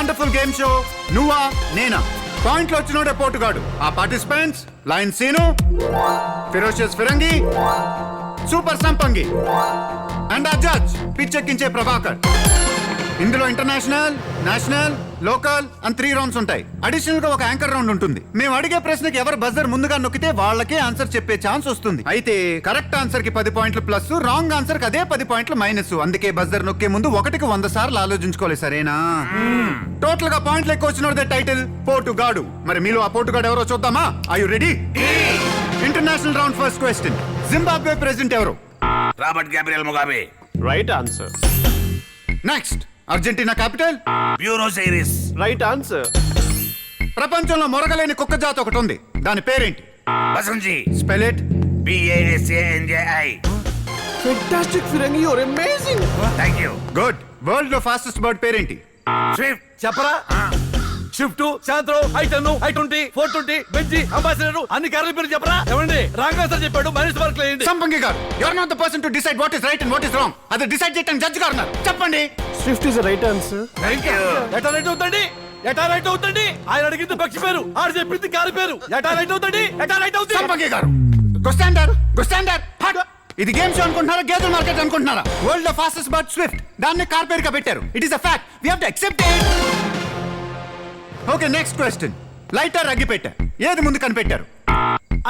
Wonderful game show నువ్వా నేనా. పాయింట్లు వచ్చినోడే పోటుగాడు. ఆ పార్టిసిపెంట్స్ లయన్ సీను, ఫిరోషియస్ ఫిరంగి, సూపర్ సంపంగి అండ్ ఆ జడ్జ్ పిచ్చెక్కించే ప్రభాకర్. ఇందులో ఇంటర్నేషనల్, నేషనల్, లోకల్ అని 3 రౌండ్స్ ఉంటాయి. అడిషనల్ గా ఒక యాంకర్ రౌండ్ ఉంటుంది. మేము అడిగే ప్రశ్నకి ఎవరు బజర్ ముందుగా నొక్కితే వాళ్ళకే ఆన్సర్ చెప్పే ఛాన్స్ వస్తుంది. అయితే కరెక్ట్ ఆన్సర్ కి 10 పాయింట్లు ప్లస్, రాంగ్ ఆన్సర్ కి అదే 10 పాయింట్లు మైనస్. అందుకే బజర్ నొక్కే ముందు 1కి 100 సార్లు ఆలోచించుకోవాలి, సరేనా? టోటల్ గా పాయింట్లు ఎక్కువ వచ్చినోడే టైటిల్ పోటుగాడు. మరి మీలో ఆ పోటుగాడు ఎవరో చూద్దామా? Are you ready? International round first question. Zimbabwe president ఎవరు? Robert Gabriel Mugabe. Right answer. Next Argentina capital? Buenos Aires. Right answer. ప్రపంచంలో మొరగలేని కుక్క జాతి ఒకటి ఉంది, దాని పేరేంటి? Basenji. Spell it. BASANJI. Fantastic Firangi, you are amazing. Thank you. Good. World లో ఫాస్టెస్ట్ బర్డ్ పేరేంటి? స్విఫ్ట్. చెప్పరా? షిఫ్ట్, శాంత్రో, I10, I20, 420, బెంజీ, అంబాసిడర్ అన్ని కార్ల పేరు చెప్పరా? ఏమండి రాంగ్ ఆన్సర్ చెప్పాడు, మైనస్ మార్క్ లేండి. సంపంగి గారు, you are not the person to decide what is right and what is wrong. అది డిసైడ్ చేయడానికి జడ్జ్ గారు ఉన్నారు. చెప్పండి. Swift is right answer. Thank you. ఎటా రైట్ అవుతండి? ఎటా రైట్ అవుతండి? ఆయన అడిగింది పక్షి పేరు, ఆడు చెప్పింది కారు పేరు. ఎటా రైట్ అవుతండి? ఎటా రైట్ అవుతుంది? సంపంగి గారు, గో స్టాండర్. ఇది గేమ్ షో అనుకుంటున్నారా, గేదెల మార్కెట్ అనుకుంటున్నారా? వరల్డ్ లో ఫాస్టెస్ట్ బర్డ్ స్విఫ్ట్. దాన్ని కార్ పేరుగా పెట్టారు. It is a fact. We have to accept it. Okay, next question. Lighter, అగ్గిపెట్టె, ఏది ముందు కనిపెట్టారు?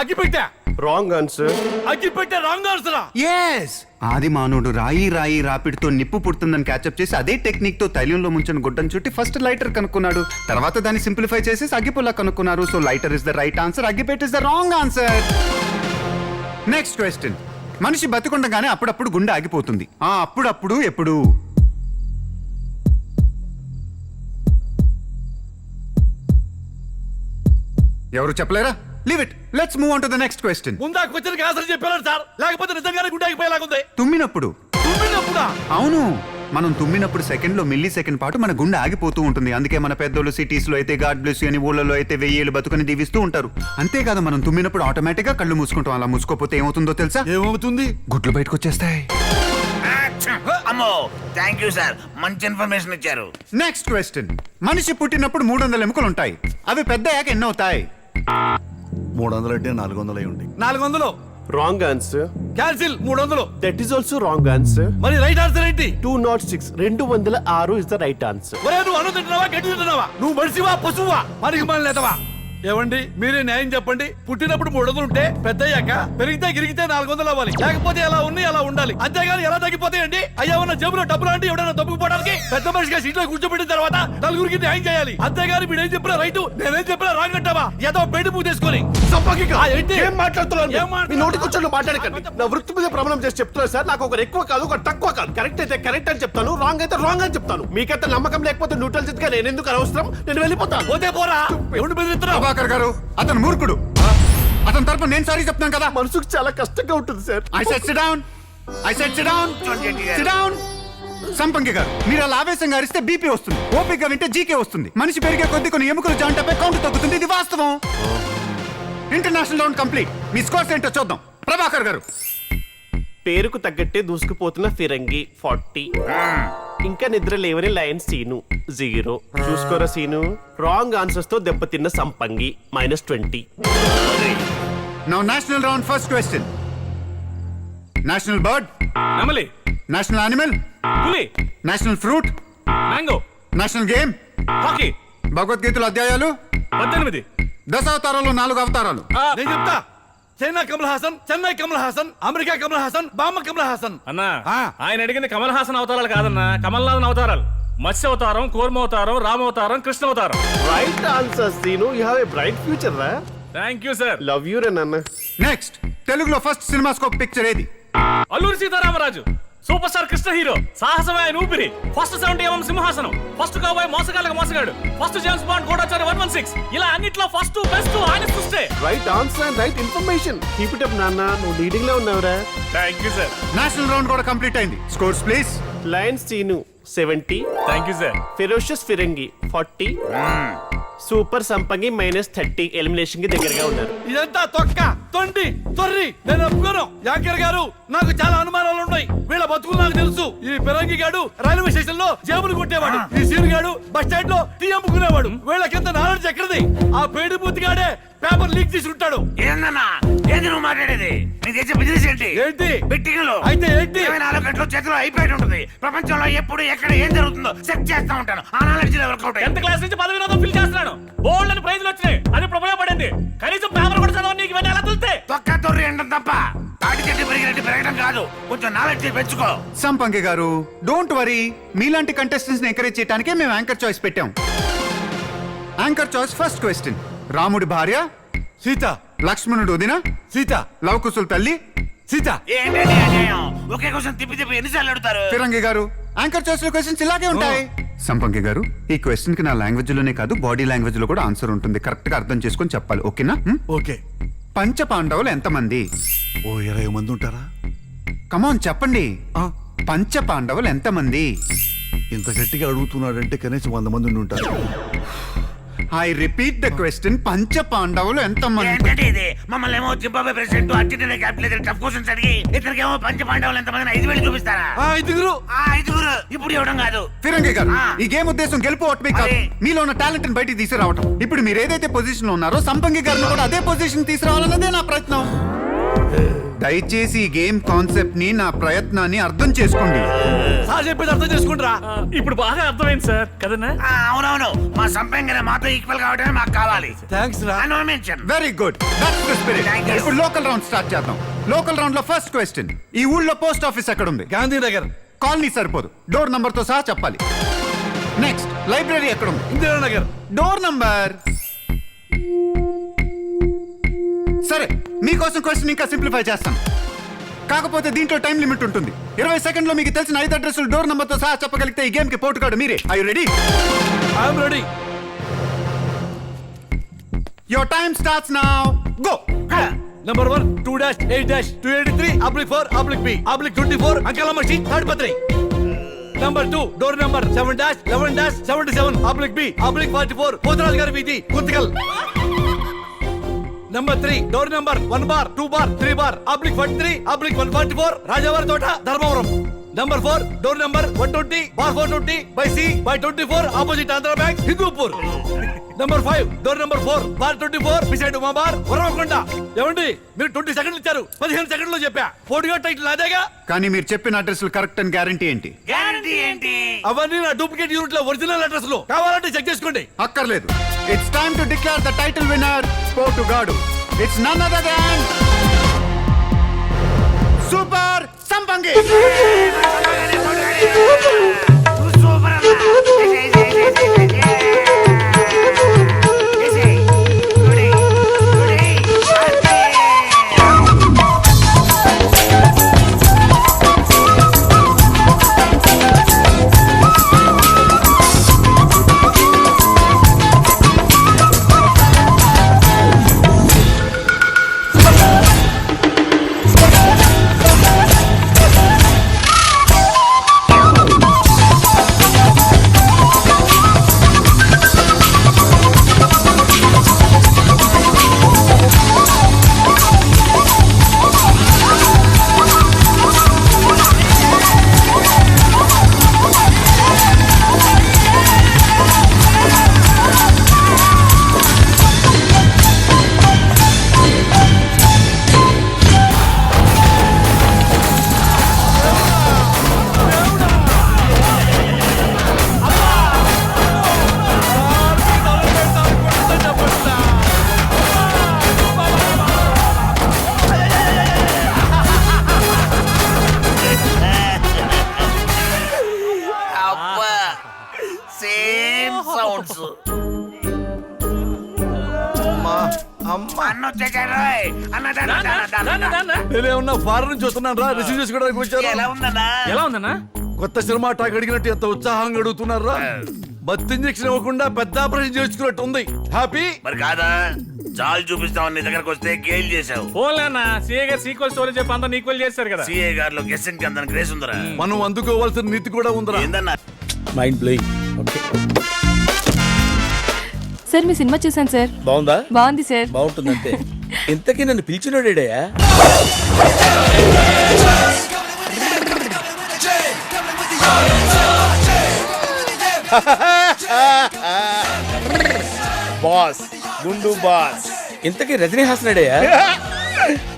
అగ్గిపెట్టా. Wrong answer. అగ్గిపెట్టా రాంగ్ ఆన్సరా? ఎస్. ఆది మానవుడు రాయి రాపిడితో నిప్పు పుడుతుందని క్యాచప్ చేసి అదే టెక్నిక్ తో తైలంలో ముంచిన గుడ్డను చుట్టి ఫస్ట్ లైటర్ కనుక్కున్నాడు. తర్వాత దాన్ని సింప్లిఫై చేసి అగ్గిపుల్ల కనుక్కున్నారు. So lighter is the right answer, అగ్గిపెట్టె is the wrong answer. Next question. మనిషి బతికుండగానే అప్పుడప్పుడు గుండె ఆగిపోతుంది. ఆ అప్పుడప్పుడు ఎప్పుడు? ఎవరు చెప్పలేరా? Leave it. Let's move on to the next question. ముందా క్వశ్చన్ కి ఆన్సర్ చెప్పారు సార్, లేకపోతే నిజంగానే గుండె ఆగిపోయేలాగుంది. తుమ్మినప్పుడు. తుమ్మినప్పుడా? అవును, మనం తుమ్మినప్పుడు సెకండ్ లో మిల్లీ సెకండ్ పాటు మన గుండె ఆగిపోతూ ఉంటుంది. అందుకే మన పెద్దోళ్ళు సిటీస్ లో అయితే గాడ్ బ్లెస్ యు అని, ఊళ్ళలో అయితే 1000 ఏళ్ళు బతుకుని దీవిస్తూ ఉంటారు. అంతేకాదు, మనం తుమ్మినప్పుడు ఆటోమేటిక్ గా కళ్ళు మూసుకుంటాం. అలా మూసుకోపోతే ఏమవుతుందో తెలుసా? ఏమవుతుంది? గుడ్లు బయటకు వచ్చేస్తాయి. అమ్మో, థ్యాంక్ యూ సార్, మంచి ఇన్ఫర్మేషన్ ఇచ్చారు. Next question. మనిషి పుట్టినప్పుడు 300 ఎముకలు ఉంటాయి. అవి పెద్దయ్యాక ఎన్ని అవుతాయి? 300 అంటే 400 అయి ఉంటాయి. 400. Wrong answer. Cancel. 300. That is also wrong answer. మరి రైట్ ఆన్సర్ ఏంటి? 206. 206 ఇస్ ద రైట్ ఆన్సర్. ఒరే, నువ్వు అన్నం తింటున్నావా, గడ్డి తింటున్నావా? నువ్వు మనిషివా, పశువా, మనకి మన లేదవా? ఏమండి మీరే న్యాయం చెప్పండి. పుట్టినప్పుడు 300 ఉంటే పెద్దయ్యాక పెరిగితే గిరిగితే 400 అవ్వాలి. లేకపోతే ఎలా ఉన్నాయి అలా ఉండాలి. అంతేగాని ఎలా తగ్గిపోతాయండి? అయ్యా ఉన్న జేబులో డబ్బులు అంటే ఎవడైనా తప్పుకుపోవడానికి పెద్ద మనిషిగా సీట్లో కూర్చోబెట్టిన తర్వాత నలుగురికి న్యాయం చేయాలి. అంతేగాని మీరేం చెప్పినా రైట్, నేనేం చెప్పినా రాంగ్ అంటావా? ఏదో బయట పూజ చేసుకొని ఏం మాట్లాడుతున్నాను? మీ నోటికి వచ్చి మాట్లాడకండి. నా వృత్తి మీద ప్రమాణం చేసి చెప్తున్నా సార్. నాకు ఒకరు ఎక్కువ కాదు, ఒకరు తక్కువ కాదు. కరెక్ట్ అయితే కరెక్ట్ అని చెప్తాను, రాంగ్ అయితే రాంగ్ అని చెప్తాను. మీకైతే నమ్మకం లేకపోతే న్యూట్రల్ గా నేను ఎందుకు అనవసరం, నేను వెళ్ళిపోతాను. పోతే పోరా, ఎవరు బెదిరిస్తున్నావు? ప్రభాకర్ గారు, అతను మూర్ఖుడు. అతని తరపు నేను సారీ చెప్తున్నాను కదా. మనసుకు చాలా కష్టంగా ఉంటుంది sir. I said sit down. Sit down. సంపంగి గారు, మీరు అలా ఆవేశంగా అరిస్తే బీపీ వస్తుంది, ఓపిక వింటే జీకే వస్తుంది. మనిషి పెరిగే కొద్ది కొన్ని ఎముకలు జాయింట్పై కౌంట్ తగ్గుతుంది. ఇది వాస్తవం. International round complete. మీ స్కోర్స్ ఏంటో చూద్దాం. ప్రభాకర్ గారు, పేరుకు తగ్గట్టే దూసుకుపోతున్న ఫిరంగి 40. ఇంకా నిద్ర లేవని లయన్ సీను 0. చూసుకోరా సీను. రాంగ్ ఆన్సర్స్ తో దెబ్బతిన్న Sampangi -20. Now national round first question. National bird? నెమలి. National animal? పులి. National fruit? Mango. National game? Hockey. భగవద్గీతలో అధ్యాయాలు? 18. 10 అవతారాలు, 4 అవతారాలు. నేను చెప్తా. చైనా కమల్ హాసన్, చెన్నై కమల్ హాసన్, అమెరికా కమల్ హాసన్, బామ్మ కమల్ హాసన్. అన్నా, ఆయన అడిగింది కమల్ హాసన్ అవతారాలు కాదన్నా, కమల్నాథన్ అవతారాలు. మత్స్య అవతారం, కూర్మ అవతారం, రామ అవతారం, కృష్ణ అవతారం. Right answer Seenu. You have a bright future రా. Thank you sir. Love you రే నాన్న. నెక్స్ట్, తెలుగులో ఫస్ట్ సినిమాస్కోప్ పిక్చర్ ఏది? Alluri Sitaramaraju. Super star Krishna hero. సాహసమే ఆయన ఊపిరి. ఫస్ట్ 70mm సింహాసనం. ఫస్ట్ కాబోయే మోసగాళ్ళకి మోసగాడు. ఫస్ట్ జేమ్స్ బాండ్ గూఢచారి 116. ఇలా అన్నిట్లో ఫస్ట్ బెస్ట్ ఆయన చూస్తే. Right answer and right information. Keep it up నాన్న, నువ్వు లీడింగ్ లో ఉన్నావురా. Thank you sir. National round కూడా కంప్లీట్ అయింది. Scores please. Lion Seenu 70. Thank you sir. Ferocious Firangi 40. Super Sampangi -30. Elimination కి దగ్గరగా ఉన్నారు. ఇదంతా తొక్క. తొండి తొర్రి నేను ఒప్పుకోను. యాంకర్ గారు నాకు చాలా అనుమానాలు ఉన్నాయి. వీళ్ళ బతుకులు నాకు తెలుసు. ఈ పిరంగి గాడు రైల్వే స్టేషన్ లో జేబులు కొట్టేవాడు. ఈ సీన్ గాడు బస్ స్టాండ్ లో టీ అమ్ముకునేవాడు. వీళ్ళకింత నాలెడ్జ్ ఎక్కడిది? ఆ పేడి బూత్ గాడే పేపర్ లీక్ చేసి ఉంటాడు. ఏందన్నా ఏంది నువ్వు మాట్లాడేది? నీకు తెచ్చే బిజినెస్ ఏంటి? ఏంటి? బెట్టింగ్ లో అయితే ఏంటి? 24 గంటలు చేతిలో అయిపోయి ఉంటుంది. ప్రపంచంలో ఎప్పుడు ఎక్కడ ఏం జరుగుతుందో సెట్ చేస్తా ఉంటాను. ఆ నాలెడ్జ్ వర్కౌట్ 10th క్లాస్ నుంచి పదవి వినోదం ఫిల్ చేస్తున్నాను. బోల్డ్ అని ప్రైజ్లు వచ్చినాయి. అది ఇప్పుడు ఉపయోగపడింది. కనీసం పేపర్ కూడా చదవ. నీకు ఇవన్నీ ఎలా తెలుస్తే? తొక్క తొర్రి అంటాం తప్ప తాటి చెట్టు పెరిగినట్టు పెరగడం కాదు. కొంచెం నాలెడ్జ్ పెంచుకో. సంపంగి గారు డోంట్ వరీ, మీలాంటి కంటెస్టెంట్స్ ని ఎంకరేజ్ చేయడానికే మేము యాంకర్ చాయిస్ పెట్టాం. యాంకర్ చాయిస్ ఫస్ట్ క్వశ్చన్: రాముడి భార్య సీత, లక్ష్మణుడు వదిన సీత, లవకుశుల తల్లి సీత. ఏంటండి అన్యాయం? ఒకే క్వశ్చన్ తిప్పి తిప్పి ఎన్నిసార్లు అడుగుతారు? ఫిరంగి గారు యాంకర్ చాయిస్ లో క్వశ్చన్స్ ఇలాగే ఉంటాయి. సంపంగి గారు ఈ క్వశ్చన్ కి నా లాంగ్వేజ్ లోనే కాదు బాడీ లాంగ్వేజ్ లో కూడా ఆన్సర్ ఉంటుంది. కరెక్ట్ గా అర్థం చేసుకొని చెప్పాలి. ఓకేనా? ఓకే. పంచ పాండవులు ఎంతమంది? ఓ 20 మంది ఉంటారా? కమాన్ చెప్పండి. ఆ, పంచ పాండవులు ఎంతమంది? ఇంత గట్టిగా అడుగుతున్నాడంటే కనీసం 100 మంది ఉండి ఉంటారు. ఐ రిపీట్ ద క్వశ్చన్: పంచ పాండవులు ఎంతమంది? ఏంటంటే ఇది మమ్మల్ని ఏమో Zimbabwe president Argentina capital tough questions అడిగి ఇతనికేమో పంచ పాండవులు ఎంతమంది 5 వేలు చూపిస్తారా? ఐదుగురు. ఆ 5 ఇప్పుడు ఇవ్వడం కాదు. ఫిరంగి గారు ఆ. ఈ గేమ్ ఉద్దేశం గెలుపు ఓటమి కాదు, అదే. మీలో ఉన్న టాలెంట్ ని బయటికి తీసుకురావటం. ఇప్పుడు మీరు ఏదైతే పొజిషన్ లో ఉన్నారో సంపంగి గారిని కూడా అదే పొజిషన్ తీసుకురావాలన్నదే నా ప్రయత్నం. దయచేసి ఈ గేమ్ కాన్సెప్ట్ ని, నా ప్రయత్నాన్ని అర్థం చేసుకోండి. సార్ చెప్పేది అర్థం చేసుకుంటారా? ఇప్పుడు బాగా అర్థమైంది సార్ కదన్నా? అవునవును, మా సంపంగిన మాతో ఈక్వల్ కావడమే మాకు కావాలి. థ్యాంక్స్ రా. No mention. Very good, that's the spirit. Thank you. ఇప్పుడు లోకల్ రౌండ్ స్టార్ట్ చేద్దాం. లోకల్ రౌండ్ లో ఫస్ట్ క్వశ్చన్: ఈ ఊళ్ళో పోస్ట్ ఆఫీస్ ఎక్కడ ఉంది? గాంధీనగర్. కాలనీ సరిపోదు, డోర్ నంబర్ తో సహా చెప్పాలి. నెక్స్ట్, లైబ్రరీ ఎక్కడ ఉంది? ఇందిరానగర్. Door number. సరే, మీకోసం క్వశ్చన్ ఇంకా సింప్లిఫై చేస్తాను. కాకపోతే దీంట్లో టైం లిమిట్ ఉంటుంది. 20 సెకండ్లో మీకు తెలిసిన 5 అడ్రస్లు డోర్ నంబర్ తో సహా చెప్పగలిగితే ఈ గేమ్ కి పోటుగాడు మీరే. I you ready? I'm ready. Your time starts now. Go. Number 1 2-8-283/4/B/B/24 Ankalama Street, Third Patri. Number 2 door number 7-11-77/B/B/44 Podraj Gari Veethi, Kuntikal. Number 3 door number 1 bar 2 bar 3 bar/43/144 Rajawar Tota, Dharmavaram. Number 4 door number 120/420/C/24 opposite Andhra Bank, Hindupur. Number 5 door number 4/24 beside Uma bar, Varakonda. ఏమండి మీరు 20 సెకండ్లు ఇచ్చారు, 15 సెకండ్లో చెప్పా. పోటీగా title అదేగా. కానీ మీరు చెప్పిన అడ్రస్లు కరెక్ట్ అని గ్యారంటీ ఏంటి? గ్యారంటీ ఏంటి? అవన్నీ నా డూప్లికేట్ యూనిట్ లో ఒరిజినల్ అడ్రస్ లో కావాలంటే చెక్ చేసుకోండి. అక్కర్లేదు. It's time to declare the title winner. పోటుగాడు. It's none other than super Sampangi. Super అన్న. Same sounds. అన్న వచ్చేసారు. అన్న నాన్న, నాన్న, నాన్న. నేనేమన్నా ఫారెన్ నుంచి వస్తున్నాను రా, రిసీవ్ చేసుకోవడానికి ఎలా వచ్చాను. ఉందన్నా? ఎలా ఉందన్నా? కొత్త సినిమా టాక్ అడిగినట్టు ఎంత ఉత్సాహంగా అడుగుతున్నారా? బత్ ఇంజెక్షన్ ఇవ్వకుండా పెద్ద ఆపరేషన్ చేసుకున్నట్టు ఉంది. హ్యాపీ? మరి కాదా, చాలు చూపిస్తామని నీ దగ్గరకు వస్తే గేల్ చేసావు. ఓన్లీ అన్న సిఏ గారు సీక్వెల్ స్టోరీ చెప్పి అంతా ఈక్వల్ చేస్తారు కదా. సిఏ గారిలో గెస్సింగ్ కి అందని గ్రేస్ ఉందరా? మనం అందుకోవాల్సిన నీతి కూడా ఉందిరా. ఏందన్నా? Mind blowing. సార్ మీ సినిమా చూసాను సార్. బాగుందా? బాగుంది సార్. బాగుంటుందంటే ఇంతకీ నన్ను పిలిచినోడేడయా? బాస్ గుండు బాస్. ఇంతకీ రజనీ హాసనడయా?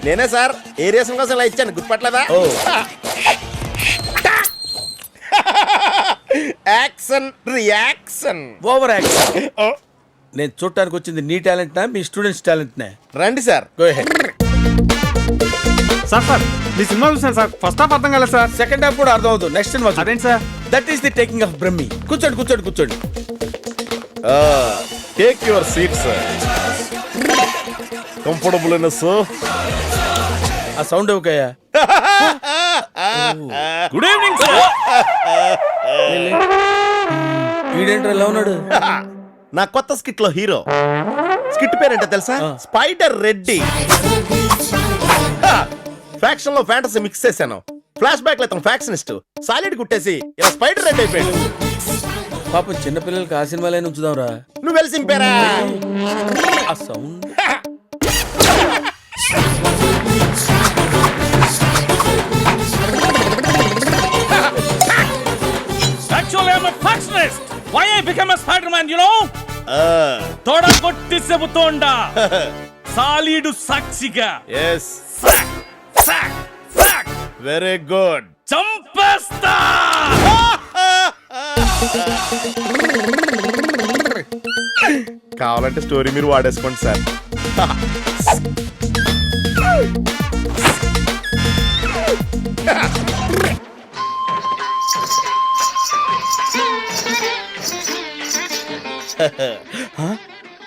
నేనే సార్. ఏరియాసం కోసం ఇలా ఇచ్చాను, గుర్తుపట్టలేదా? ఓ యాక్షన్ రియాక్షన్. Over action. నేను చూడటానికి వచ్చింది నీ టాలెంట్ నా మీ స్టూడెంట్స్ టాలెంట్ నే? రండి సార్. Go head. సార్ మీ సినిమా చూసాను సార్. ఫస్ట్ హాఫ్ అర్థం కాలేదు సార్. సెకండ్ హాఫ్ కూడా అర్థం అవుతుంది. నెక్స్ట్ సినిమా అదేంటి sir? That is the taking off Brahmi. కూర్చోండి కూర్చోండి కూర్చోండి. Take your seat sir. Comfortable అయిన సార్. ఆ సౌండ్ ఇవ్వకయ్యా. Good evening sir. వీడేంట్రా ఎలా ఉన్నాడు? నా కొత్త స్కిట్ లో హీరో. స్కిట్ పేరేంటో తెలుసా? స్పైడర్ రెడ్డి. ఫ్యాక్షన్ లో ఫ్యాంటసీ మిక్స్ చేశాను. ఫ్లాష్ బ్యాక్ లో ఫ్యాక్షనిస్ట్ సాలిడ్ కుట్టేసి ఇలా స్పైడర్ రెడ్డి అయిపోయాడు. పాపం చిన్నపిల్లలకి ఆ సినిమాలే ఉంచుదాం రా. నువ్వు వెళ్ళి సింపారా? ఆ sound. Actually, I'm a factionist. Why I became a Spider-Man, you know? తోడ కొట్టి చెబుతోండా సాలీడు సాక్షిగా ఎస్, సాక్ సాక్ సాక్ వెరీ గుడ్. చంపేస్తా. కావాలంటే స్టోరీ మీరు వాడేసుకోండి సార్.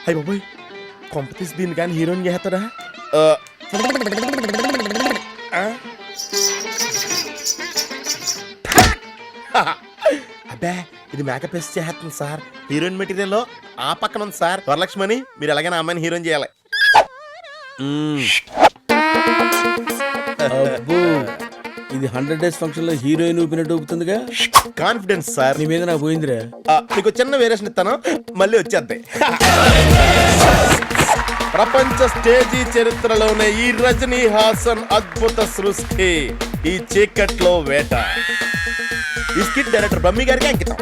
అయ్య బాబోయ్, కొంపతీసి దీన్ని కానీ హీరోయిన్ చేస్తాడా? అబ్బే, ఇది మేకప్ వేసి చేస్తుంది సార్. హీరోయిన్ మెటీరియల్ లో ఆ పక్కన ఉంది సార్ వరలక్ష్మణి. మీరు ఎలాగైనా అమ్మాయిని హీరోయిన్ చేయాలి. అబ్బో, ఇది 100 days ఫంక్షన్ లో హీరోయిన్ ఊపినట్టు ఊపుతుందిగా. Confidence sir. నీ మీద నాకు పోయిందిరా. మీకు చిన్న వేరియేషన్ ఇస్తాను, మళ్ళీ వచ్చేద్దాయి. ప్రపంచ స్టేజీ చరిత్రలోనే ఈ రజనీ హాసన్ అద్భుత సృష్టి, ఈ చీకట్లో వేట. ఈ స్కిట్ డైరెక్టర్ బమ్మి గారికి అంకితం.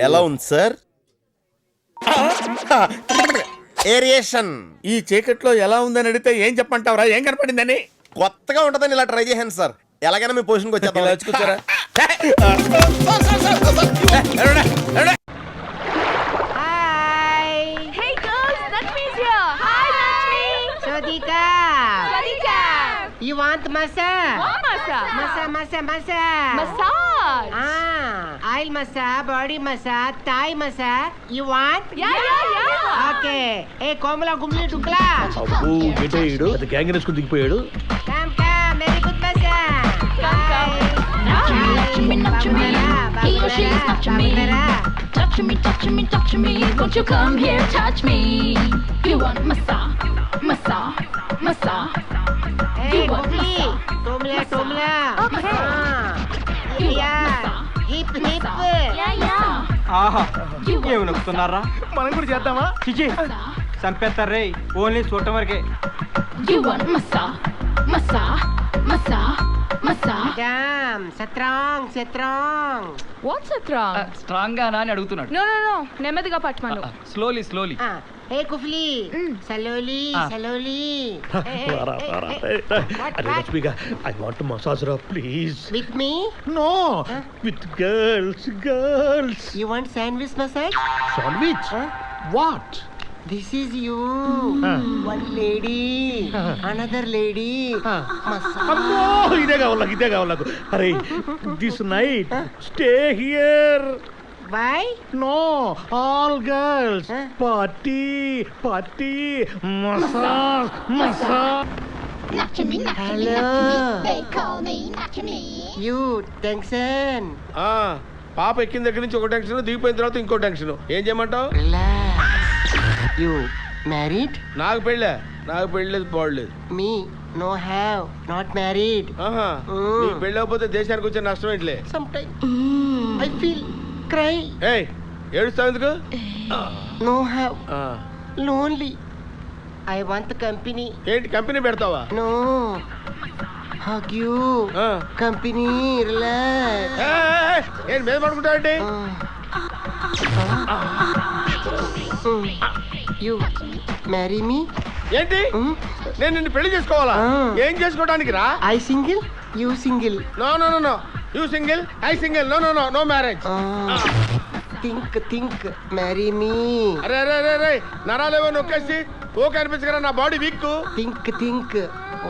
ఎలా ఉంది సార్? ఏరియేషన్. ఈ చీకట్లో ఎలా ఉందని అడిగితే ఏం చెప్పంటావురా? ఏం కనపడిందని? కొత్తగా ఉంటదని ఇలా ట్రై చేశాను సార్. ఎలాగైనా మీ పొజిషన్కి ఇలా వచ్చి కూర్చోరా. వచ్చేద్దాం. Hi. Hey girls, Lakshmi's here. Hi, Lakshmi. Swadika. Swadika. You want massage? What massage? Massage. Massage. Oil massage, body massage, Thai massage. You want? Yeah. Okay. Hey, Komala Gumli Dukla. Gang వేసుకుని దిగిపోయాడు. Come. Very good massage. Come. Touch me, won't you come here, touch me. You want massage. Hey, Gumli. Tomla. Okay. Yeah. Hip. Yeah. ఆహా, You ఏమి want నొక్కుతున్నారా? మనం కూడా చేద్దామా? చిచి, చంపేస్తారే. Only చూడటం వరకే. You want massage. Madam, strong. What's it wrong? Strong గానా అని అడుగుతున్నాడు. No. నెమ్మదిగా పట్టమను. స్లోలీ. Hey, Kufli. Slowly. లక్ష్మిగా, ఐ వాంట్ మసాజ్ రా please. With me? No, with girls. You want sandwich massage? Sandwich? What? This is you. One lady. Another lady. Massage. అమ్మో, ఇదే కావాలి నాకు. అరే, this night stay here. Why? No, all girls. Huh? Party massage. Hello. You, tension. పాప ఎక్కిన దగ్గర నుంచి ఒక టెన్షన్, దిగిపోయిన తర్వాత ఇంకో టెన్షన్. ఏం చేయమంటావు? Relax. You married? నాకు పెళ్ళలేదు, పోడలేదు. Me no have not married నీకు పెళ్ళి అవ్వకపోతే దేశానికి వచ్చే నష్టం ఏంటిలే. Some time I feel cry. ఏయ్ ఏడుస్తావు ఎందుకు? No have lonely. I want company. ఏంటి కంపెనీ పెడతావా? No hug you company relax. ఏంటి మీద పడుకుంటావండి? You marry me. ఏంటి నేను నిన్ను పెళ్లి చేసుకోవాలా? ఏం చేసుకోవడానికి రా? I single you single. No no no no you single I single. No no no no marriage. Think marry me. అరే అరే అరే అరే నరాలేవో నొక్కేసి ఓకే అనిపించగల నా body weak. Think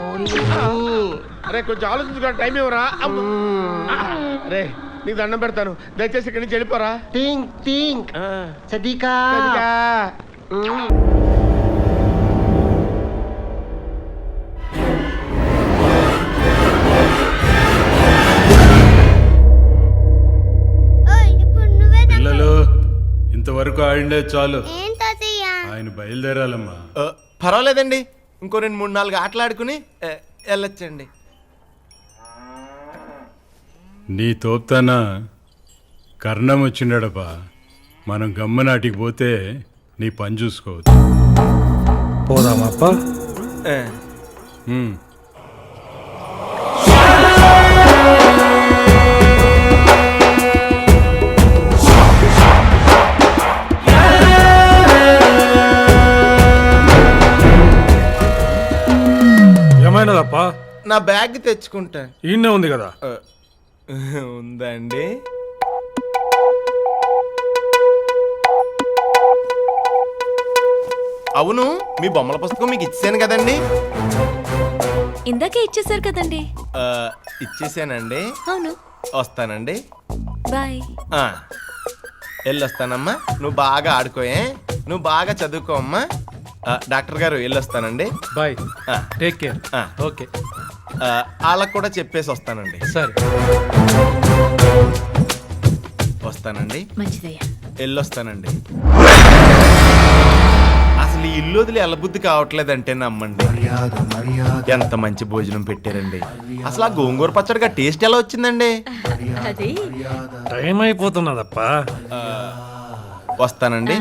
only me. అరే కొంచెం ఆలోచించుకో, టైం ఇవ్వరా? అరే నీకు దండం పెడతాను, దయచేసి ఇక్కడి నుంచి వెళ్ళిపోరా. థింక్ సదికా. పిల్లలు ఇంతవరకు ఆడిండే చాలు, ఆయన బయలుదేరాలమ్మా. పర్వాలేదండి, ఇంకో 2-3-4 ఆటలు ఆడుకుని వెళ్ళొచ్చండి. నీ తోపుతానా కర్ణం వచ్చిండడపా, మనం గమ్మనాటికి పోతే నీ పని చూసుకోవచ్చు. పోదామప్ప. ఉమ్. ఏమైనదప్ప? నా బ్యాగ్ తెచ్చుకుంటా. ఈయనే ఉంది కదా. ఉందండి. అవును, మీ బొమ్మల పుస్తకం మీకు ఇచ్చాను కదండి. ఇందాకే ఇచ్చేసారు కదండి. ఇచ్చేసానండి. అవును. వస్తానండి. బాయ్. వెళ్ళొస్తానమ్మా. నువ్వు బాగా ఆడుకోయే, నువ్వు బాగా చదువుకో అమ్మా. డాక్టర్ గారు వెళ్ళొస్తానండి. బాయ్. Take care. ఓకే. వాళ్ళకు కూడా చెప్పేసి వస్తానండి. సరే. వస్తానండి. మంచిదయ్యా. వెళ్ళొస్తానండి. అసలు ఈ ఇల్లు వదిలి ఎల్లబుద్ధి కావట్లేదంటే నమ్మండి. ఎంత మంచి భోజనం పెట్టారండి. అసలు ఆ గోంగూర పచ్చడిగా టేస్ట్ ఎలా వచ్చిందండి? అది టైం అయిపోతున్నదప్ప. వస్తానండి.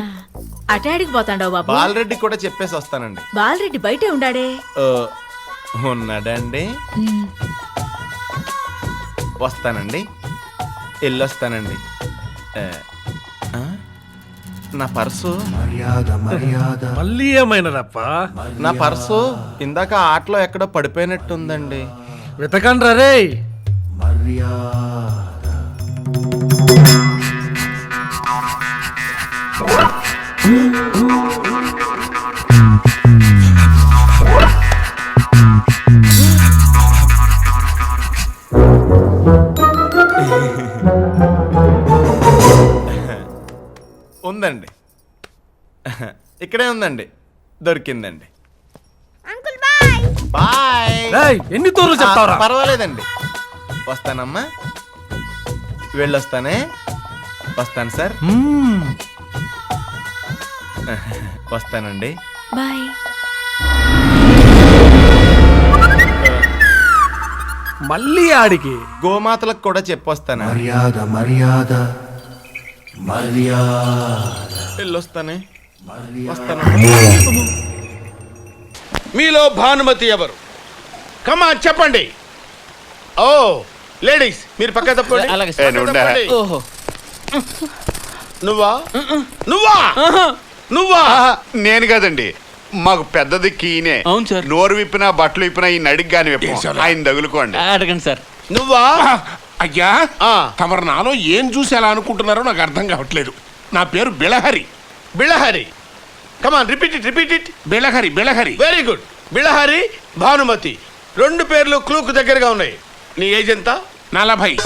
అటాడికి పోతాండవు బాబు. బాలరెడ్డి కూడా చెప్పేసి వస్తానండి. బాలరెడ్డి బయటే ఉండాడే. ఉన్నాడండి. వస్తానండి. వెళ్ళొస్తానండి. నా పర్సు మళ్ళీ ఏమైనదప్ప? నా పర్సు ఇందాక ఆటలో ఎక్కడో పడిపోయినట్టుందండి. వెతకండ్రా రే. ఉందండి, ఇక్కడే ఉందండి, దొరికిందండి. బాయ్. ఎన్ని తూర్లు చెప్తావరా? పర్వాలేదండి. వస్తానమ్మా. వెళ్ళొస్తానే. వస్తాను సార్. వస్తానండి. బాయ్. మళ్ళీ ఆడికి గోమాతలకు కూడా చెప్పొస్తాను. వెళ్ళొస్తానే. వస్తాను. మీలో భానుమతి ఎవరు? కమా చెప్పండి. ఓ లేడీస్ మీరు పక్క తప్పండి. నువ్వా నువ్వా నువ్వా? నేను కదండి, మాకు పెద్దది కీనే. అవును సార్. నోరు విప్పినా బట్టలు విప్పినా ఈ నడికి గాని ఆయన తగులుకోండి. అడగండి సార్. నువ్వా? అయ్యా తమరు నాలో ఏం చూసి ఎలా అనుకుంటున్నారో నాకు అర్థం కావట్లేదు. నా పేరు Bilahari. Bilahari. Come on repeat it. Bilahari. Very good. Bilahari Bhanumathi 2 పేర్లు క్లూకు దగ్గరగా ఉన్నాయి. నీ ఏజ్ ఎంత? 40.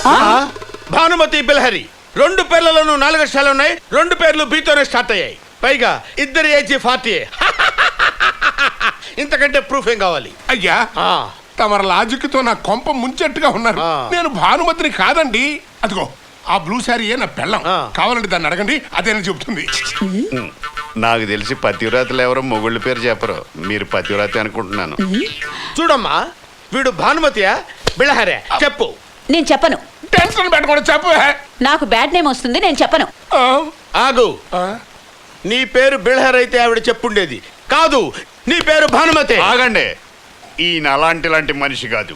భానుమతి బిళహరి 2 పేర్లలోనూ 4 అక్షరాలు ఉన్నాయి. 2 పేర్లు బీతోనే స్టార్ట్ అయ్యాయి. పైగా ఇద్దరి ఏజ్ 40. ఇంతకంటే ప్రూఫ్ ఏం కావాలి? అయ్యా తమర లాజిక్ తో నా కొంప ముంచెట్టుగా ఉన్నారు. నేను భానుమతిని కాదండి. అదిగో ఆ బ్లూ శారీ నా పెళ్ళం. కావాలంటే దాన్ని అడగండి, అదేనని చెబుతుంది. నాకు తెలిసి పతివ్రతలు ఎవరో మొగుళ్ళ పేరు చెప్పరు. మీరు పతివ్రత అనుకుంటున్నాను. చూడమ్మా, వీడు భానుమతియా బిళ్ళహరే? చెప్పు. నేను చెప్పను. టెన్షన్ పెట్టుకోండి, చెప్పు. నాకు బ్యాడ్ నేమ్ వస్తుంది, నేను చెప్పను. ఆగు. నీ పేరు బిళ్ళహర్ అయితే ఆవిడ చెప్పుండేది. కాదు, నీ పేరు భానుమతి. ఆగండి. ఈయన అలాంటి మనిషి కాదు.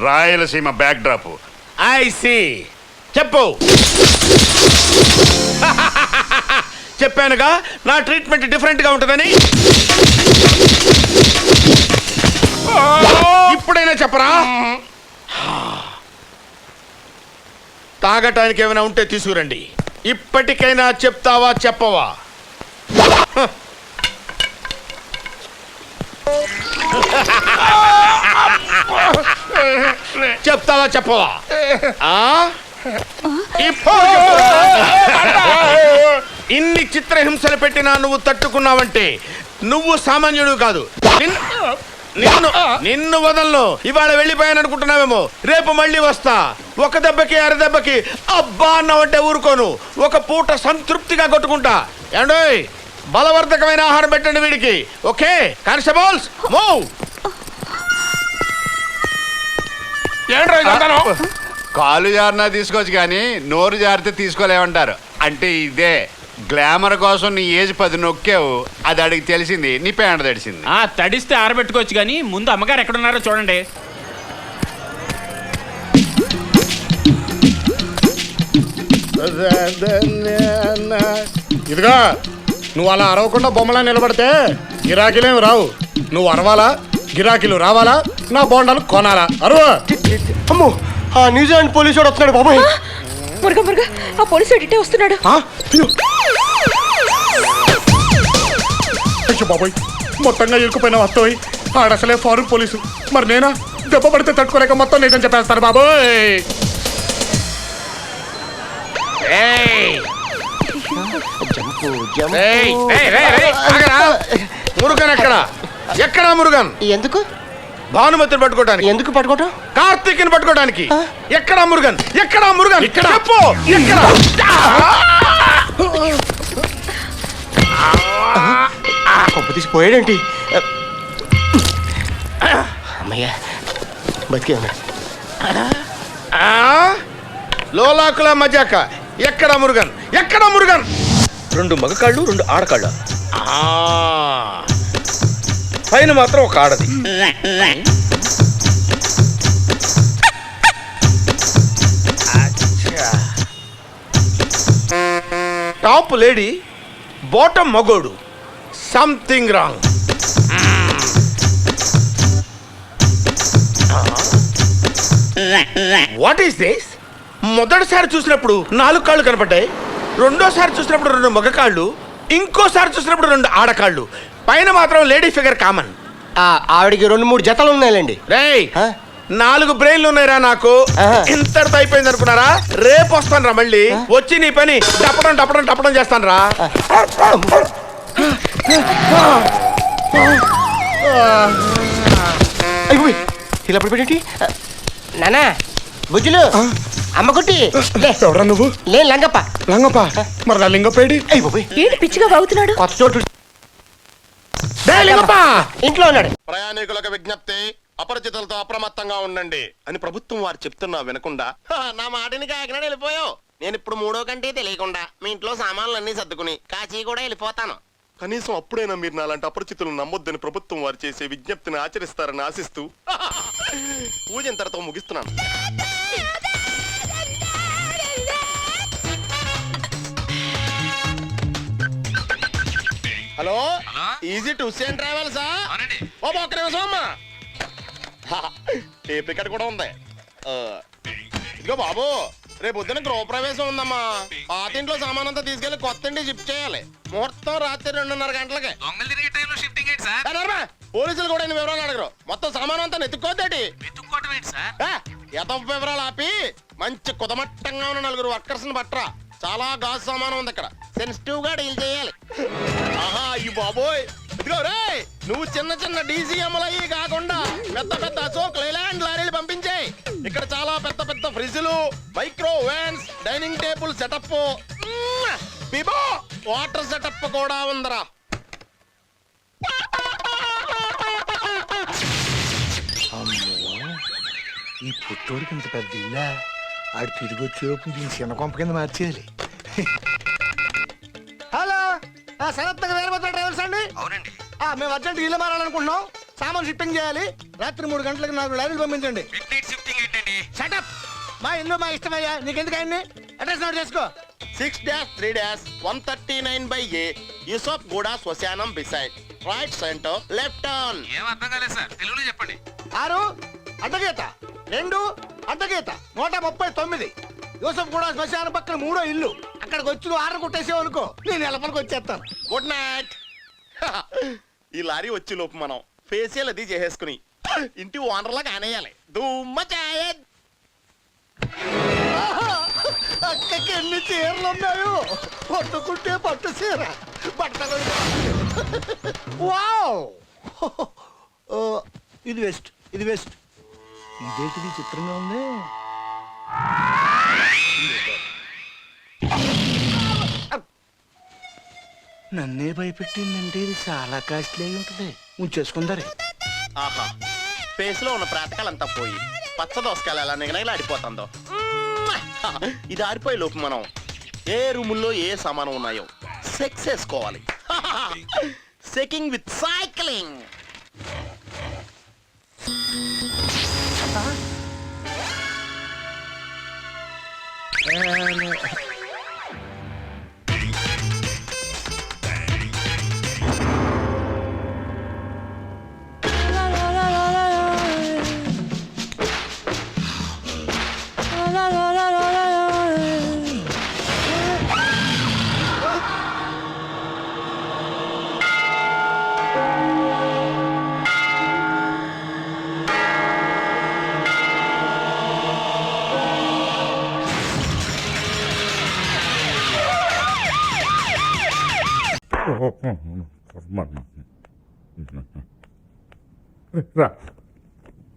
Rayalaseema backdrop. I see. చెప్పు. చెప్పానుగా నా ట్రీట్మెంట్ డిఫరెంట్ గా ఉంటుందని. ఇప్పుడైనా చెప్పరా? తాగటానికి ఏమైనా ఉంటే తీసుకురండి. ఇప్పటికైనా చెప్తావా చెప్పవా? చెప్తావా చెప్పవా? ఇన్ని చిత్రహింసలు పెట్టినా నువ్వు తట్టుకున్నావంటే నువ్వు సామాన్యుడు కాదు. నిన్ను వదలను. ఇవాళ వెళ్ళిపోయాను అనుకుంటున్నావేమో, రేపు మళ్ళీ వస్తా. ఒక దెబ్బకి అరదెబ్బకి అబ్బా అన్నావంటే ఊరుకోను. ఒక పూట సంతృప్తిగా కొట్టుకుంటా. ఏండోయ్, బలవర్ధకమైన ఆహారం పెట్టండి వీడికి. Okay constables, move. కాలు జారినా తీసుకోవచ్చు కానీ నోరు జారితే తీసుకోలేమంటారు. అంటే ఇదే గ్లామర్ కోసం నీ ఏజ్ 10 నొక్కావు. అది అడిగి తెలిసింది, నీ పేంట తడిసింది. తడిస్తే ఆరబెట్టుకోవచ్చు కానీ ముందు అమ్మగారు ఎక్కడున్నారో చూడండి. ఇదిగా నువ్వు అలా అరవకుండా బొమ్మలా నిలబడితే గిరాకీలేమి రావు. నువ్వు అరవాలా, గిరాకీలు రావాలా, నా బోండాలు కొనాలా. అరువు. అమ్మో, ఆ న్యూజిలాండ్ పోలీసు వాడు వస్తున్నాడు బాబాయ్. మురుగా మురుగా, ఆ పోలీసు ఇటే వస్తున్నాడు. అయ్యో బాబాయ్, మొత్తంగా ఇరుకుపోయిన వస్తాయి. ఆడసలే ఫారూక్ పోలీసు. మరి నేనా దెబ్బ పడితే తట్టుకోలేక మొత్తం నిజం చెప్పేస్తారు బాబాయ్. మురుగన్ ఎక్కడా మురుగన్? ఎందుకు? భానుమతిని పట్టుకోవడానికి. ఎందుకు పట్టుకోవటం? కార్తీక్ని పట్టుకోవడానికి. ఎక్కడా మురుగన్? ఎక్కడా మురుగన్? ఇక్కడ చెప్పు. ఎక్కడ? కొప్ప తీసిపోయాడేంటి? అమ్మయ్యా, బతికే ఉన్నాడు. లోలాకుల మజాక. ఎక్కడా మురుగన్? ఎక్కడా మురుగన్? 2 మగకాళ్ళు 2 ఆడకాళ్ళు. పైన మాత్రం ఒక ఆడది. టాప్ లేడీ, బాటమ్ మగోడు. Something wrong. What is this? మొదటిసారి చూసినప్పుడు 4 కాళ్ళు కనపడ్డాయి. రెండోసారి చూసినప్పుడు 2 మగకాళ్ళు. ఇంకోసారి చూసినప్పుడు 2 ఆడకాళ్ళు. పైన మాత్రం లేడీ ఫిగర్ కామన్. ఆవిడికి 2-3 జతలు ఉన్నాయండి. రేయ్, 4 బ్రెయిన్లు ఉన్నాయిరా నాకు. ఇంతటితో అయిపోయింది అనుకున్నారా? రేపు వస్తాను రా మళ్ళీ. వచ్చి నీ పని టప్పడం టప్పడం టప్పడం చేస్తాను రా. ఇలా పడిపోయేటి నానా బుజ్జులు అమ్మ కుట్టి ఎవరా నువ్వు? లే లంగప్ప. లంగప్ప? మరి నా లింగపేడి? ఏంటి పిచ్చిగా వాగుతున్నాడు? కొత్త చోటు ఇంట్లో ఉన్నాడు. ప్రయాణికులకు విజ్ఞప్తి, అపరిచితులతో అప్రమత్తంగా ఉండండి అని ప్రభుత్వం వారు చెప్తున్నా వినకుండా నా మాటిని కాకినాడ వెళ్ళిపోయావు. నేను ఇప్పుడు 3వ కంటే తెలియకుండా మీ ఇంట్లో సామాన్లు అన్ని సర్దుకుని కాశీ కూడా వెళ్ళిపోతాను. కనీసం అప్పుడైనా మీరు నాలాంటి అపరిచితులను నమ్మొద్దని ప్రభుత్వం వారు చేసే విజ్ఞప్తిని ఆచరిస్తారని ఆశిస్తూ పూజ ఇంతటితో ముగిస్తున్నాను. హలో, ఈజీ టు హుస్సేన్ ట్రావెల్సా? ఒక్క నిమిషం అమ్మా, టేప్ రికార్డ్ కూడా ఉంది. ఇదిగో బాబు, రేపు పొద్దున గృహప్రవేశం ఉందమ్మా. పాత ఇంట్లో సామాన్ అంతా తీసుకెళ్లి కొత్త ఇంటి షిఫ్ట్ చేయాలి. ముహూర్తం రాత్రి 2:30 గంటలకి. పోలీసులు కూడా ఇన్ని వివరాలు అడగరు. మొత్తం సామాన్ అంతా నెత్తుకోద్దేటి. వివరాలు ఆపి మంచి కుదమట్టంగా ఉన్న 4 వర్కర్స్ ని పట్టరా. చాలా గాజు సామానం ఉంది ఇక్కడ, సెన్సిటివ్ గా డీల్ చేయాలి. ఆహా, అయ్యి బాబోయ్. ఇదిగో రే, నువ్వు చిన్న చిన్న డీసీఎంలయ్యి కాకుండా పెద్ద పెద్ద అశోక్ లేలాండ్ లారీలు పంపించాయి. ఇక్కడ చాలా పెద్ద పెద్ద ఫ్రిడ్జ్లు, micro ovens, dining table setup, బిబో వాటర్ సెటప్ కూడా ఉందరా. ఈ పుట్టోడికి ఇంత పెద్ద ఇల్లా ఆడు తిరిగి వచ్చేలోపు దీని చిన్న కొంప కింద మార్చేయాలి. హలో, శరత్ నగర్ వేరభద్ర ట్రావెల్స్ అండి? అవునండి. మేము అర్జెంట్ ఇల్లు మారాలనుకుంటున్నాం. సామాన్ షిఫ్టింగ్ చేయాలి. రాత్రి 3 గంటలకు 4 లారీలు పంపించండి. షిఫ్టింగ్ ఏంటండి? షటప్. మా ఇల్లు మా ఇష్టమయ్యా, నీకెందుకు అయింది? అడ్రస్ నోట్ చేసుకో. 6-3-139/A యూసఫ్ గూడ శ్మశానం beside right centre left turn. ఏం అర్థం కాలేదు సార్, తెలుగులో చెప్పండి. 6 అడ్డగీత 2 అడ్డగీత 139 యూసఫ్ గూడ శ్మశానం పక్కన 3వ ఇల్లు. అక్కడికి వచ్చి నువ్వు ఆర్డర్ కొట్టేసావు అనుకో, నేను ఎలపలికి వచ్చేస్తాను. Good night. ఈ లారీ వచ్చే లోపు మనం ఫేషియల్ అది చేసేసుకుని ఇంటి ఓనర్లా కానేయాలి. దుమ్మ చాయద్. అక్కకి ఎన్ని చీరలు ఉన్నాయో, పట్టుకుంటే పట్టు చీర బట్టలు. వావ్, ఇది వెస్ట్, ఇది వెస్ట్. ఇదేంటిది చిత్రంగా ఉంది. నన్నే భయపెట్టిందంటే ఇది చాలా కాస్ట్లీ అయి ఉంటుంది. ఉంచేసుకుందరే. ఆహా, ఫేస్ లో ఉన్న ప్రాతకాలంతా పోయి పచ్చ దోసకాయలు ఎలా నిగనగలాడిపోతుందో. ఇది ఆరిపోయే లోపు మనం ఏ రూముల్లో ఏ సామానం ఉన్నాయో సెక్స్ చేసుకోవాలి. Checking with cycling.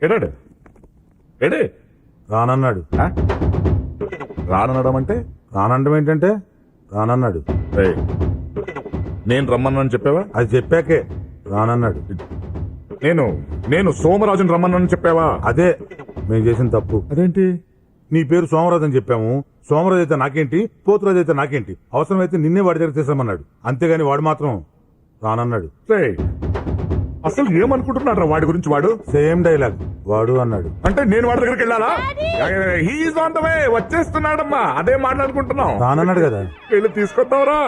ఎడాడు ఎడే రానన్నాడు. రానడం అంటే రానండం ఏంటంటే రానన్నాడు. నేను రమ్మన్నాను చెప్పావా? అది చెప్పాకే రానన్నాడు. నేను సోమరాజుని రమ్మన్నాను చెప్పావా? అదే మేము చేసిన తప్పు. అదేంటి? నీ పేరు సోమరాజు అని చెప్పాము. సోమరాజు అయితే నాకేంటి, పోతురాజు అయితే నాకేంటి, అవసరమైతే నిన్నే వాడి దగ్గర చేసామన్నాడు. అంతేగాని వాడు మాత్రం రానన్నాడు. అసలు ఏమనుకుంటున్నాడు వాడి గురించి? వాడు సేమ్ డైలాగ్ వాడు అన్నాడు. అంటే నేను వాడి దగ్గరికి వెళ్ళాలా? హీఈస్ ఆన్ ద వే, వచ్చేస్తున్నాడమ్మా. అదే మాట్లాడుకుంటున్నాం. రానన్నాడు కదా, వెళ్ళి తీసుకొద్దాంరా.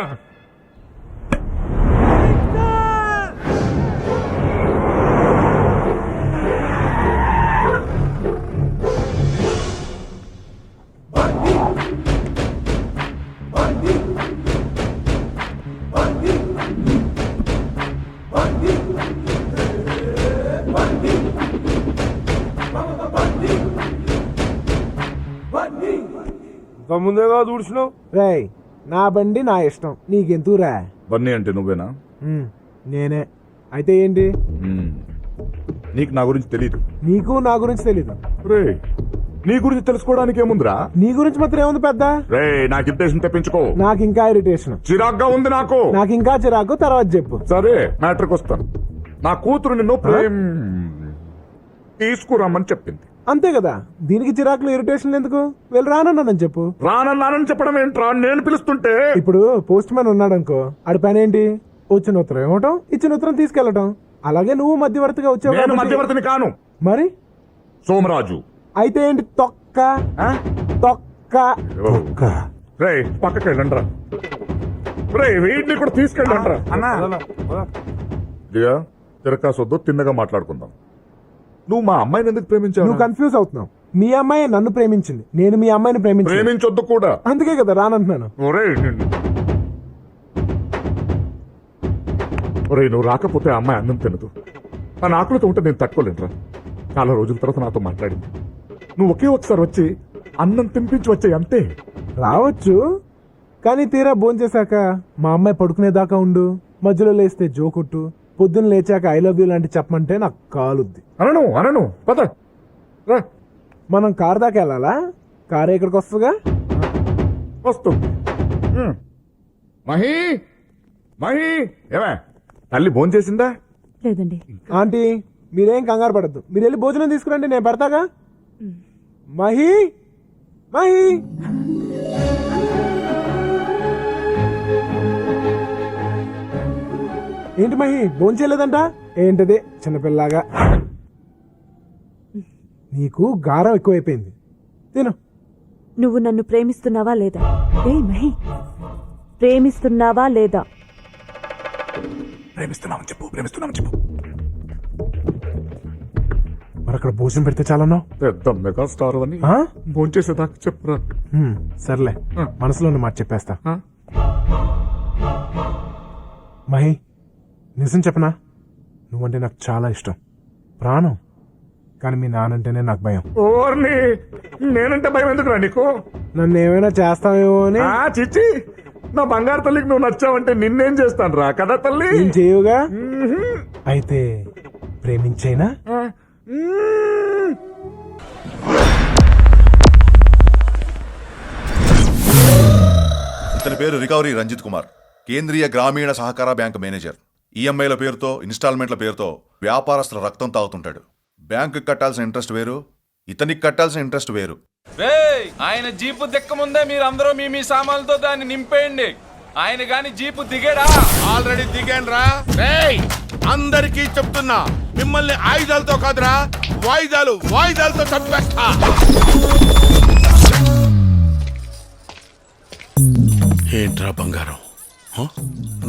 ముందేగా చూసినావు. రేయ్, నా బండి నా ఇష్టం, నీకెందుకురా? బన్నీ అంటే నువ్వేనా? నేనే. అయితే ఏంటి? నీకు నా గురించి తెలీదు. నీకు నా గురించి తెలీదు. రే, నీ గురించి తెలుసుకోవడానికి ఏముందిరా? నీ గురించి మాత్రం ఏముంది పెద్ద? రే, నాకు ఇరిటేషన్ తెప్పించుకో. నాకు ఇంకా ఇరిటేషన్, చిరాగ్గా ఉంది నాకు. నాకు ఇంకా చిరాకు. తర్వాత చెప్పు. సరే, మ్యాటర్కి వస్తాను. నా కూతురు నిన్ను తీసుకురమ్మని చెప్పింది. అంతే కదా, దీనికి చిరాకులు ఇరిటేషన్ ఎందుకు? వెళ్ళి రానన్నానని చెప్పు. రానన్నానని చెప్పడం ఏంట్రా? నేను పిలుస్తుంటే. ఇప్పుడు పోస్ట్ మ్యాన్ ఉన్నాడు అనుకో, ఆడి పని ఏంటి? వచ్చిన ఉత్తరం ఇవ్వటం, ఇచ్చిన ఉత్తరం తీసుకెళ్లటం. అలాగే నువ్వు మధ్యవర్తిగా వచ్చావు. నేను మధ్యవర్తిని కాను. మరి సోమరాజు. అయితే ఏంటి? తొక్క తొక్క. రే, పక్కకి వెళ్ళండి రా. రే, వీటిని కూడా తీసుకెళ్ళండి రా. దిగా తిరకాసొద్దు, తిన్నగా మాట్లాడుకుందాం. నువ్వు మా అమ్మాయిని ఎందుకు ప్రేమించావు? నువ్వు కన్ఫ్యూజ్ అవుతున్నావు. మీ అమ్మాయి నన్ను ప్రేమించింది, నేను మీ అమ్మాయిని ప్రేమించొద్దు కూడా. అందుకే కదా రానంటున్నాను. ఒరే, నువ్వు రాకపోతే ఆ అమ్మాయి అన్నం తినదు. ఆ ఆకులతో ఉంటే నేను తట్టుకోలేనురా. చాలా రోజుల తర్వాత నాతో మాట్లాడింది. నువ్వు ఒకే ఒకసారి వచ్చి అన్నం తినిపించి వచ్చాయి అంతే. రావచ్చు, కానీ తీరా భోంచేశాక మా అమ్మాయి పడుకునేదాకా ఉండు, మధ్యలో లేస్తే జోకొట్టు, పొద్దున్న లేచాక ఐ లవ్ యూ లాంటి చెప్పమంటే నాకు కాలుద్ది. అనను పద రా. మనం కార్ దాకా వెళ్ళాలా? కారు ఇక్కడికి వస్తుందిగా. వస్తుంది. మహి మహి, ఏమే తల్లి భోంచేసిందా? లేదండి. ఆంటీ, మీరేం కంగారు పడద్దు, మీరు వెళ్ళి భోజనం తీసుకురండి, నేను పెడతాగా. మహి మహి ఏంటి మహి భోంచేయలేదంట? ఏంటది చిన్నపిల్లలాగా? నీకు గారం ఎక్కువైపోయింది. తిను. నువ్వు నన్ను ప్రేమిస్తున్నావా లేదా? ఏయ్ మహి, ప్రేమిస్తున్నావా లేదా? ప్రేమిస్తున్నామని చెప్పు. మరి అక్కడ భోజనం పెడితే చాలన్నావు? పెద్ద మెగా స్టార్ అని భోంచేసేదాకా చెప్పురా. సర్లే, మనసులో ఉన్న మాట చెప్పేస్తా. మహి, నిజం చెప్పనా? నువ్వంటే నాకు చాలా ఇష్టం, ప్రాణం. కానీ మీ నానంటేనే నాకు భయం. ఓర్ని, నేనంటే భయం ఎందుకురా నీకు? నన్ను ఏమైనా చేస్తావేమో అని. చిచ్చి, నా బంగారు తల్లికి నువ్వు నచ్చావంటే నిన్నేం చేస్తాను రా కదా తల్లి. నేను చేయవుగా. అయితే ప్రేమించైనా? ఇతని పేరు రికవరీ రంజిత్ కుమార్, కేంద్రీయ గ్రామీణ సహకార బ్యాంక్ మేనేజర్. ఈఎంఐల పేరుతో, ఇన్స్టాల్మెంట్ల పేరుతో వ్యాపారస్తుల రక్తం తాగుతుంటాడు. బ్యాంకు కట్టాల్సిన ఇంట్రెస్ట్ వేరు, ఇతనికి కట్టాల్సిన ఇంట్రెస్ట్ వేరు. ఆయన జీపు దిక్క ముందే మీరు అందరూ మీ సామాన్లతో దాన్ని నింపేయండి. ఆయన గాని జీపు దిగాడా? ఆల్రెడీ దిగాను రా. అందరికీ చెప్తున్నా, మిమ్మల్ని ఆయుధాలతో కాదురా, వాయిదాలతో చంపేస్తా. ఏంట్రా బంగారం,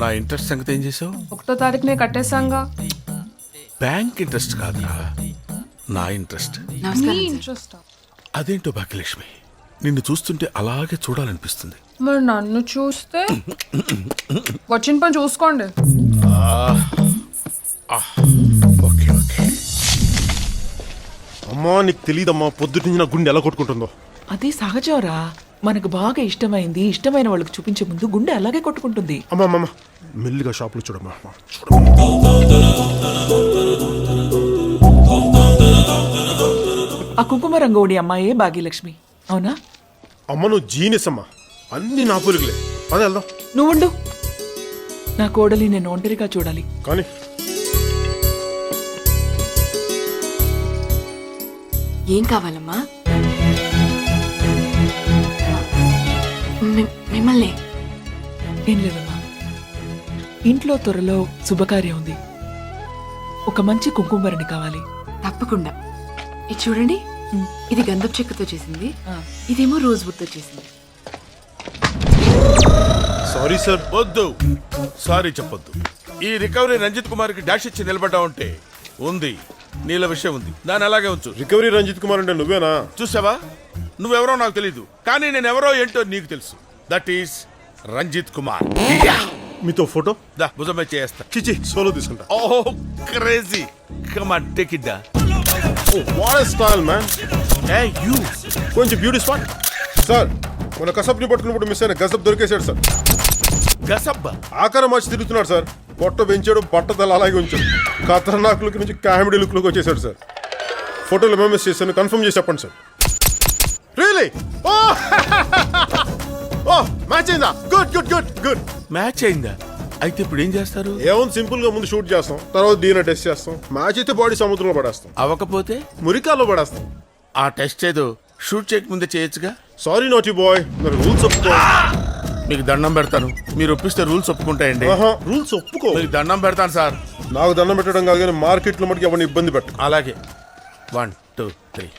నా ఇంట్రెస్ట్ సంగతి ఏం చేసావు? 1వ తారీఖునే కట్టేశాంగా. బ్యాంక్ ఇంట్రెస్ట్ కాదురా, నా ఇంట్రెస్ట్. అదేంటో భాగ్యలక్ష్మి, నిన్ను చూస్తుంటే అలాగే చూడాలనిపిస్తుంది. మరి నన్ను చూస్తే వచ్చిన పని చూసుకోండి. Okay okay. అమ్మా నీకు తెలియదమ్మా, పొద్దుటి నుంచి నా గుండె ఎలా కొట్టుకుంటుందో. అది సహజంరా, మనకు బాగా ఇష్టమైంది ఇష్టమైన వాళ్ళకి చూపించే ముందు గుండె అలాగే కొట్టుకుంటుంది. అమ్మా మెల్లిగా షాపులో చూడమ్మా. ఆ కుంకుమ రంగోడి అమ్మాయే భాగ్యలక్ష్మి, అవునా? అమ్మ నువ్వు జీనియస్ అమ్మా, అన్ని నా పొరుగులే. అదే వెళ్దాం. నువ్వుండు, నా కోడలి నేను ఒంటరిగా చూడాలి. కానీ ఏం కావాలమ్మా? మిమ్మల్ని. ఏం లేదమ్మా, ఇంట్లో త్వరలో శుభకార్యం ఉంది, ఒక మంచి కుంకుమరణి కావాలి. తప్పకుండా. ఇది చూడండి, ఇది గంధపు చెక్కతో చేసింది, ఇదేమో రోజ్ వుడ్ తో చేసింది. Sorry sir. వద్దు, సారీ చెప్పొద్దు. ఈ రికవరీ రంజిత్ కుమార్ కి డాష్ ఇచ్చి నిలబడ్డా ఉంటే ఉంది, నీళ్ళ విషయం ఉంది, దాన్ని అలాగే ఉంచు. రికవరీ రంజిత్ కుమార్ అంటే నువ్వేనా? చూసావా, నువ్వెవరో నాకు తెలీదు, కానీ నేను ఎవరో ఏంటో నీకు తెలుసు. That is Ranjith Kumar. మీతో ఫోటో దా, భుజమే చేస్తా. చిచి సోలో తీసుకుంటా. ఓహో crazy, come on take it దా. What style man. Hey you, కొంచెం బ్యూటీ స్పాట్. సార్, మన కసబ్ని పట్టుకున్నప్పుడు మిస్ అయిన గసబ్ దొరికేశాడు సార్. గసబ్బా ఆకారం మార్చి తిరుగుతున్నాడు సార్. పొట్ట పెంచాడు, బట్టతల అలాగే ఉంచాడు. ఖతర్నాక్ లుక్ నుంచి కామెడీ లుక్ లోకి వచ్చేసాడు సార్. ఫోటోలు ఎంఎంఎస్ చేశాను, కన్ఫర్మ్ చేసి చెప్పండి సార్. రియలీ? ఓ మ్యాచ్ అయిందా? Good good good good. Match అయిందా? అయితే ఇప్పుడు ఏం చేస్తారు? ఏముంది, సింపుల్ గా ముందు షూట్ చేస్తాం, తర్వాత DNA టెస్ట్ చేస్తాం. మ్యాచ్ అయితే బాడీ సముద్రంలో పడేస్తాం, అవ్వకపోతే మురికాల్లో పడేస్తాం. ఆ టెస్ట్ ఏదో షూట్ చేయకముందే చేయొచ్చుగా. సారీ నాటీ బాయ్, మరి రూల్స్ ఒప్పుకో. మీకు దండం పెడతాను, మీరు ఒప్పిస్తే రూల్స్ ఒప్పుకుంటాయండి. రూల్స్ ఒప్పుకో. మీకు దండం పెడతాను సార్. నాకు దండం పెట్టడం కాదు కానీ మార్కెట్లో మటుకు ఎవరిని ఇబ్బంది పెట్టు. అలాగే 1 2 3